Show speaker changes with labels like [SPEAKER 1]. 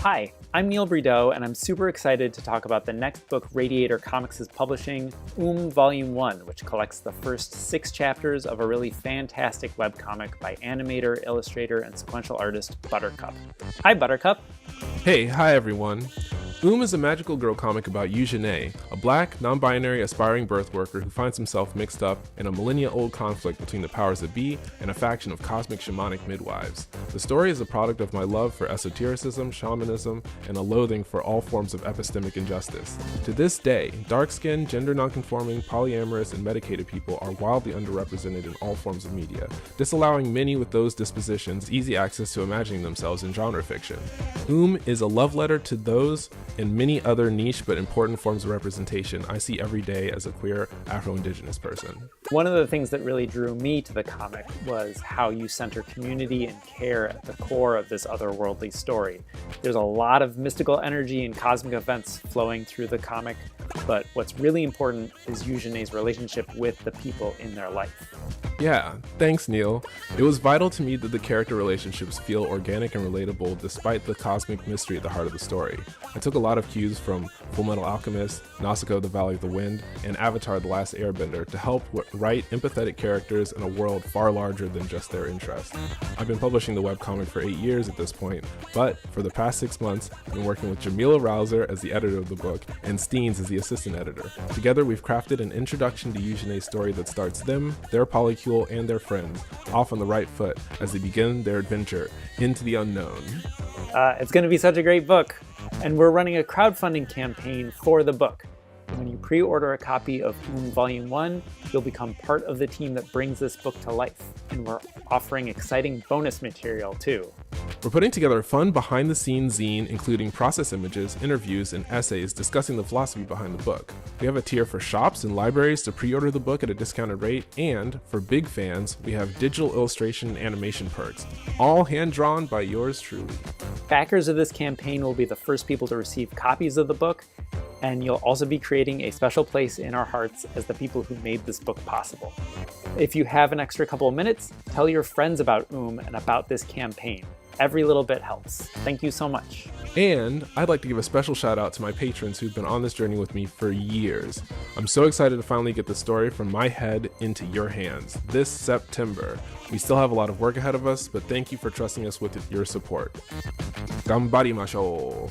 [SPEAKER 1] Hi, I'm Neil Brideau, and I'm super excited to talk about the next book Radiator Comics is publishing, Volume 1, which collects the first 6 chapters of a really fantastic webcomic by animator, illustrator, and sequential artist Buttercup. Hi, Buttercup.
[SPEAKER 2] Hey, hi everyone. is a magical girl comic about Eugenie, a black, non-binary aspiring birth worker who finds himself mixed up in a millennia-old conflict between the powers that be and a faction of cosmic shamanic midwives. The story is a product of my love for esotericism, shamanism, and a loathing for all forms of epistemic injustice. To this day, dark-skinned, gender-nonconforming, polyamorous, and medicated people are wildly underrepresented in all forms of media, disallowing many with those dispositions easy access to imagining themselves in genre fiction. is a love letter to those and many other niche but important forms of representation I see every day as a queer Afro-Indigenous person.
[SPEAKER 1] One of the things that really drew me to the comic was how you center community and care at the core of this otherworldly story. There's a lot of mystical energy and cosmic events flowing through the comic, but what's really important is Eugenie's relationship with the people in their life.
[SPEAKER 2] Yeah, thanks Neil. It was vital to me that the character relationships feel organic and relatable despite the cosmic mystery at the heart of the story. I took a lot of cues from Fullmetal Alchemist, Nausicaa the Valley of the Wind, and Avatar the Last Airbender to help write empathetic characters in a world far larger than just their interests. I've been publishing the webcomic for 8 years at this point, but for the past 6 months, I've been working with Jamila Rouser as the editor of the book and Steens as the assistant editor. Together, we've crafted an introduction to Eugenie's story that starts them, their polycule, and their friends off on the right foot as they begin their adventure into the unknown.
[SPEAKER 1] It's going to be such a great book, and we're running a crowdfunding campaign for the book. When you pre-order a copy of Volume 1, you'll become part of the team that brings this book to life, and we're offering exciting bonus material too.
[SPEAKER 2] We're putting together a fun behind-the-scenes zine including process images, interviews, and essays discussing the philosophy behind the book. We have a tier for shops and libraries to pre-order the book at a discounted rate, and for big fans, we have digital illustration and animation perks, all hand-drawn by yours truly.
[SPEAKER 1] Backers of this campaign will be the first people to receive copies of the book, and you'll also be creating a special place in our hearts as the people who made this book possible. If you have an extra couple of minutes, tell your friends about and about this campaign. Every little bit helps. Thank you so much.
[SPEAKER 2] And I'd like to give a special shout out to my patrons who've been on this journey with me for years. I'm so excited to finally get the story from my head into your hands this September. We still have a lot of work ahead of us, but thank you for trusting us with your support. Ganbarimashou!